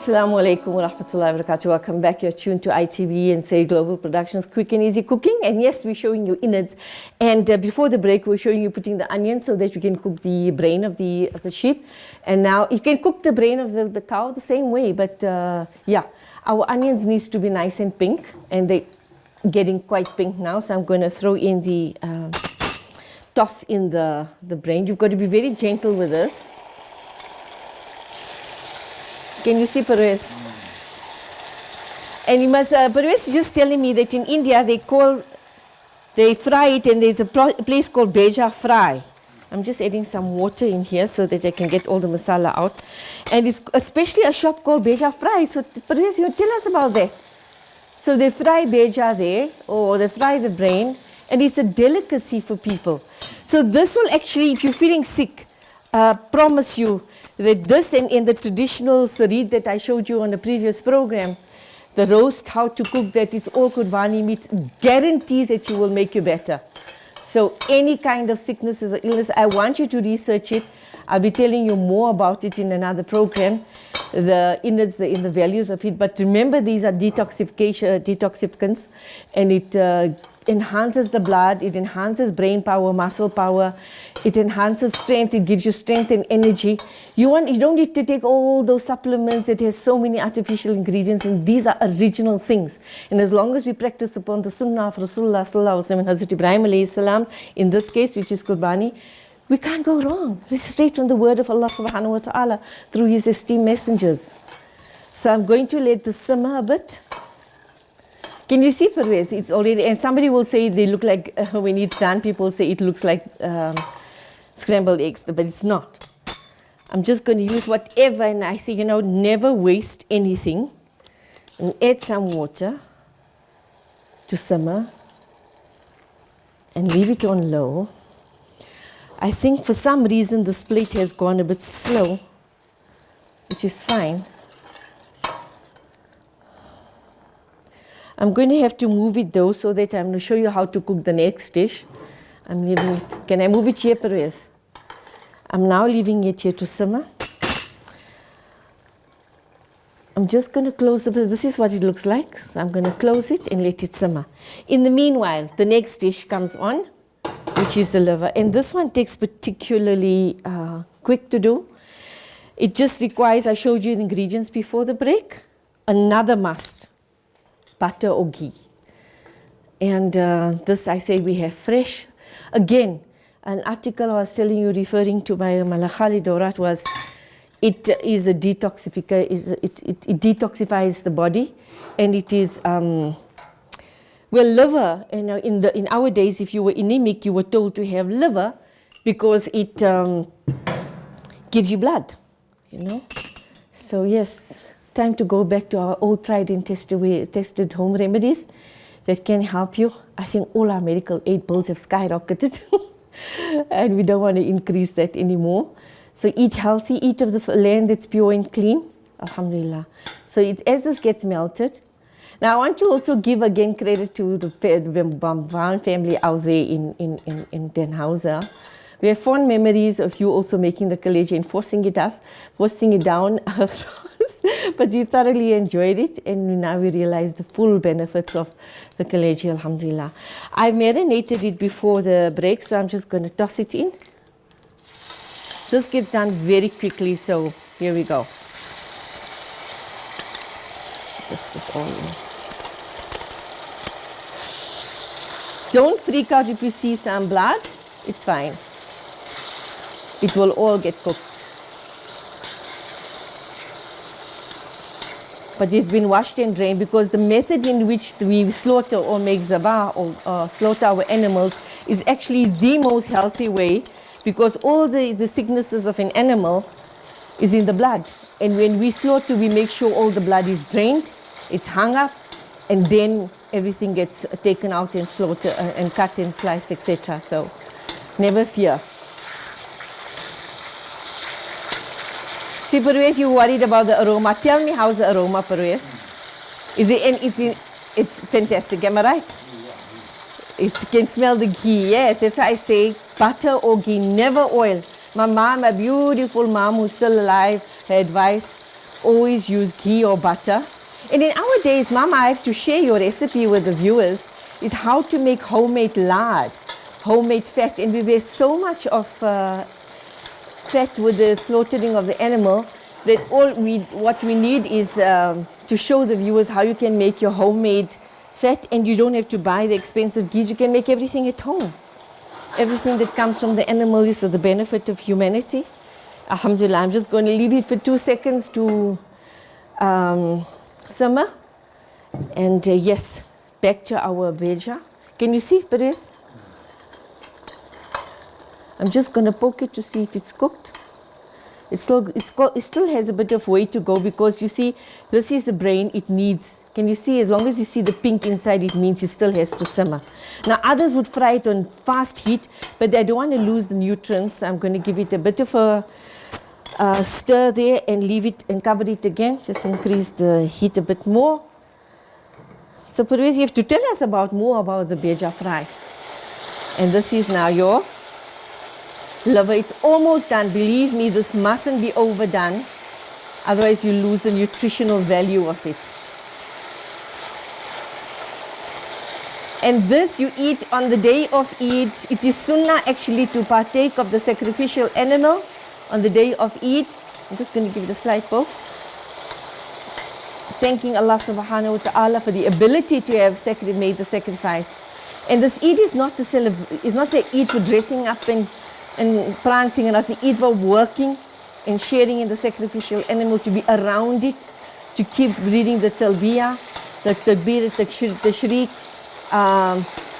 Assalamu alaikum wa rahmatullahi wa barakatuh. Welcome back. You're tuned to ITV and Say Global Productions, Quick and Easy Cooking. And yes, we're showing you innards. And before the break, we're showing you putting the onions so that you can cook the brain of the sheep. And now you can cook the brain of the cow the same way. But yeah, our onions needs to be nice and pink. And they're getting quite pink now. So I'm going to throw in the, toss in the brain. You've got to be very gentle with this. Can you see, Pervez? And you must, Pervez is just telling me that in India they fry it, and there's a place called Beja Fry. I'm just adding some water in here so that I can get all the masala out. And it's especially a shop called Beja Fry. So Pervez, you tell us about that. So they fry Beja there, or they fry the brain, and it's a delicacy for people. So this will actually, if you're feeling sick, promise you that this and in the traditional sarid that I showed you on the previous program, the roast, how to cook that, it's all Qurbani meat, guarantees that you will make you better. So any kind of sicknesses or illness, I want you to research it. I'll be telling you more about it in another program, the innards, in the values of it. But remember, these are detoxificants, and it enhances the blood, it enhances brain power, muscle power, it enhances strength, it gives you strength and energy. You don't need to take all those supplements that has so many artificial ingredients, and these are original things. And as long as we practice upon the sunnah of Rasulullah sallallahu alaihi wasallam, Hazrat Ibrahim alayhi salam, in this case, which is Qurbani, we can't go wrong. This is straight from the word of Allah subhanahu wa ta'ala through his esteemed messengers. So I'm going to let this simmer a bit. Can you see, Pervez? It's already, and somebody will say they look like, when it's done, people say it looks like scrambled eggs, but it's not. I'm just going to use whatever, and I say, never waste anything. And add some water to simmer and leave it on low. I think for some reason this plate has gone a bit slow, which is fine. I'm going to have to move it though, so that I'm going to show you how to cook the next dish. I'm leaving it. Can I move it here, Pervez? I'm now leaving it here to simmer. I'm just going to close the, this is what it looks like. So I'm going to close it and let it simmer. In the meanwhile, the next dish comes on, which is the liver. And this one takes particularly quick to do. It just requires, I showed you the ingredients before the break, another must. Butter or ghee. And this, I say, we have fresh. Again, an article I was telling you, referring to by Malakhali Dorat, was it is a detoxifier. It detoxifies the body, and it is well, liver. In our days, if you were anemic, you were told to have liver because it gives you blood. So yes. Time to go back to our old tried and tested home remedies that can help you. I think all our medical aid bills have skyrocketed and we don't want to increase that anymore. So eat healthy, eat of the land that's pure and clean. Alhamdulillah. So as this gets melted, now I want to also give again credit to the Bamban family out there in Den Hauser. We have fond memories of you also making the kaleja and forcing it down our throats. But we thoroughly enjoyed it, and now we realize the full benefits of the kaleja, alhamdulillah. I marinated it before the break, so I'm just going to toss it in. This gets done very quickly, so here we go. Just put all in. Don't freak out if you see some blood. It's fine. It will all get cooked. But it's been washed and drained, because the method in which we slaughter or make zabah or slaughter our animals is actually the most healthy way, because all the sicknesses of an animal is in the blood. And when we slaughter, we make sure all the blood is drained, it's hung up, and then everything gets taken out and slaughtered and cut and sliced, etc. So never fear. See, Pervez, you're worried about the aroma. Tell me, how's the aroma, Pervez? It's fantastic, am I right? You can smell the ghee, yes. That's why I say butter or ghee, never oil. My mom, a beautiful mom who's still alive, her advice, always use ghee or butter. And in our days, Mama, I have to share your recipe with the viewers, is how to make homemade lard, homemade fat. And we waste so much of fat with the slaughtering of the animal that what we need is to show the viewers how you can make your homemade fat, and you don't have to buy the expensive ghees. You can make everything at home. Everything that comes from the animal is for the benefit of humanity. Alhamdulillah, I'm just going to leave it for 2 seconds to simmer. And yes, back to our beja. Can you see, Perez? I'm just going to poke it to see if it's cooked. It still has a bit of way to go, because you see, this is the brain. It needs, can you see, as long as you see the pink inside, it means it still has to simmer. Now, others would fry it on fast heat, but I don't want to lose the nutrients. I'm going to give it a bit of a stir there and leave it and cover it again. Just increase the heat a bit more. So, Pervez, you have to tell us more about the beja fry. And this is now your liver. It's almost done. Believe me, this mustn't be overdone. Otherwise, you lose the nutritional value of it. And this you eat on the day of Eid. It is sunnah actually to partake of the sacrificial animal on the day of Eid. I'm just going to give it a slight poke. Thanking Allah subhanahu wa ta'ala for the ability to have made the sacrifice. And this Eid is not the Eid for dressing up and prancing, and as the Eid for working and sharing in the sacrificial animal, to be around it, to keep reading the talbiyah, the takbir, the tashriq,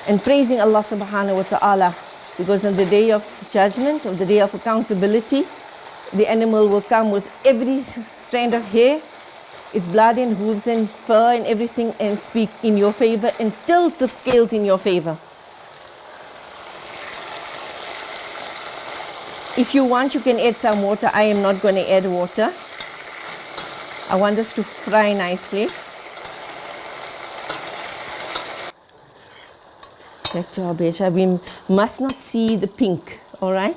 and praising Allah subhanahu wa ta'ala, because on the day of judgment, or the day of accountability, the animal will come with every strand of hair, its blood and hooves and fur and everything, and speak in your favor and tilt the scales in your favor. If you want, you can add some water. I am not going to add water. I want this to fry nicely. Back to our beja. We must not see the pink, all right?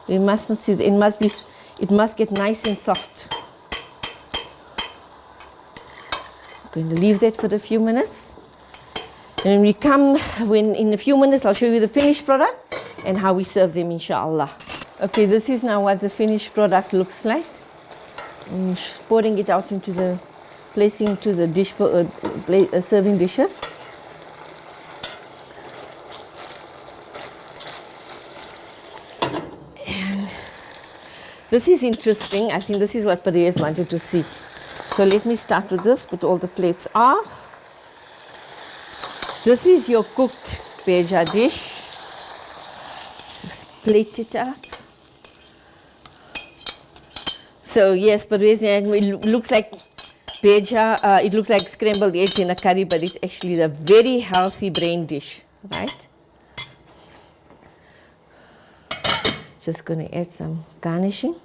We must not see it must get nice and soft. I'm going to leave that for a few minutes. And in a few minutes, I'll show you the finished product and how we serve them, inshallah. Okay, this is now what the finished product looks like. I'm pouring it out placing into the dish, serving dishes. And this is interesting. I think this is what Perez wanted to see. So let me start with this, put all the plates off. This is your cooked beja dish. Just plate it up. So yes, but it looks like beja, it looks like scrambled eggs in a curry, but it's actually the very healthy brain dish, right? Just going to add some garnishing.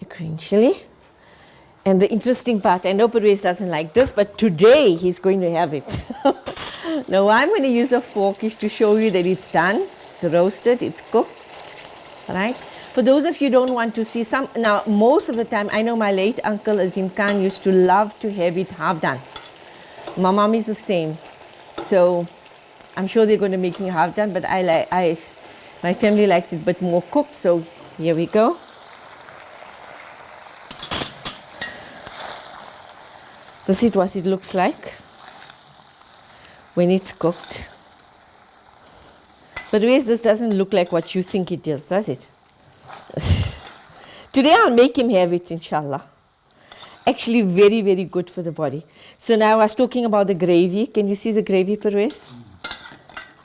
A green chili. And the interesting part, I know Perez doesn't like this, but today he's going to have it. Now I'm going to use a fork to show you that it's done. It's roasted, it's cooked, right? For those of you who don't want to see now most of the time, I know my late uncle Azim Khan used to love to have it half done. My mom is the same. So I'm sure they're going to make it half done, but my family likes it a bit more cooked, so here we go. This is what it looks like when it's cooked. But this doesn't look like what you think it does it? Today I'll make him have it, inshallah. Actually, very, very good for the body. So now I was talking about the gravy. Can you see the gravy, Perez?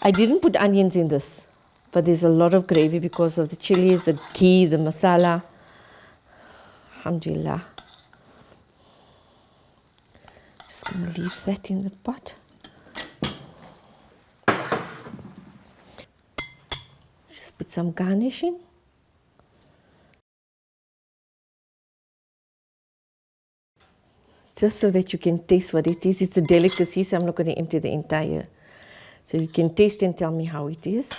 I didn't put onions in this, but there's a lot of gravy because of the chilies, the ghee, the masala. Alhamdulillah. Just going to leave that in the pot. Put some garnishing. Just so that you can taste what it is. It's a delicacy, so I'm not going to empty the entire. So you can taste and tell me how it is.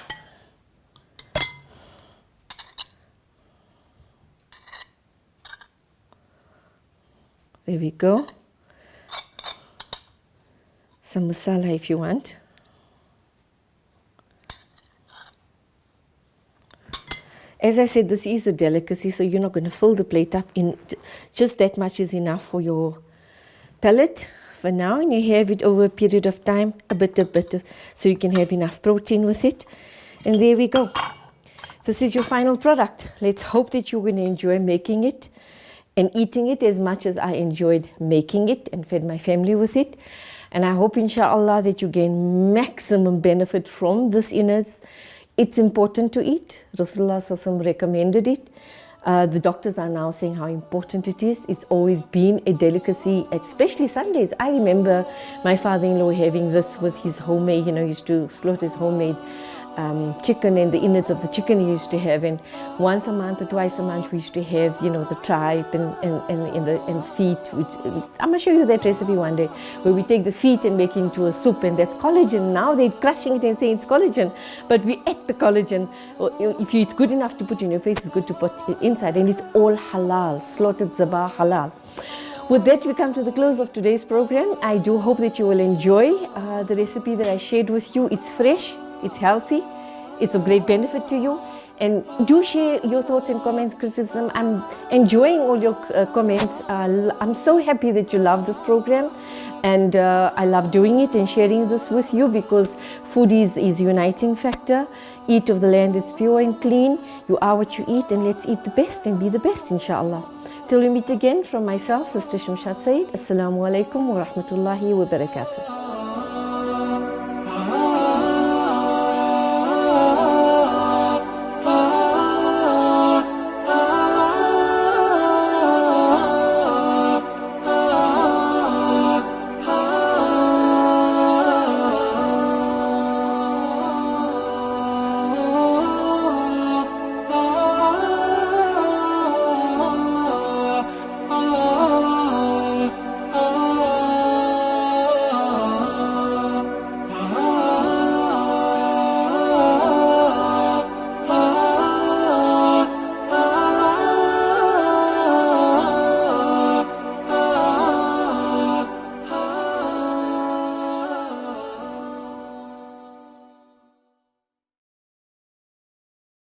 There we go. Some masala if you want. As I said, this is a delicacy, so you're not going to fill the plate up. Just that much is enough for your palate for now, and you have it over a period of time, a bit, so you can have enough protein with it. And there we go. This is your final product. Let's hope that you're going to enjoy making it and eating it as much as I enjoyed making it and fed my family with it. And I hope, inshallah, that you gain maximum benefit from this innards. It's important to eat. Rasulullah Sallallahu Alaihi Wasallam recommended it. The doctors are now saying how important it is. It's always been a delicacy, especially Sundays. I remember my father-in-law having this with his homemade, he used to slaughter his homemade chicken, and the innards of the chicken he used to have. And once a month or twice a month, we used to have, the tripe and the feet. Which I'm going to show you that recipe one day, where we take the feet and make it into a soup, and that's collagen. Now they're crushing it and saying it's collagen, but we ate the collagen. If it's good enough to put in your face, it's good to put inside, and it's all halal, slaughtered zabah halal. With that, we come to the close of today's program. I do hope that you will enjoy the recipe that I shared with you. It's fresh, it's healthy, it's of great benefit to you. And do share your thoughts and comments, criticism. I'm enjoying all your comments. I'm so happy that you love this program, and I love doing it and sharing this with you, because food is uniting factor. Eat of the land is pure and clean. You are what you eat, and let's eat the best and be the best, inshallah. Till we meet again, from myself, Sister Shamsha Said, Assalamu alaikum wa rahmatullahi wa barakatuh.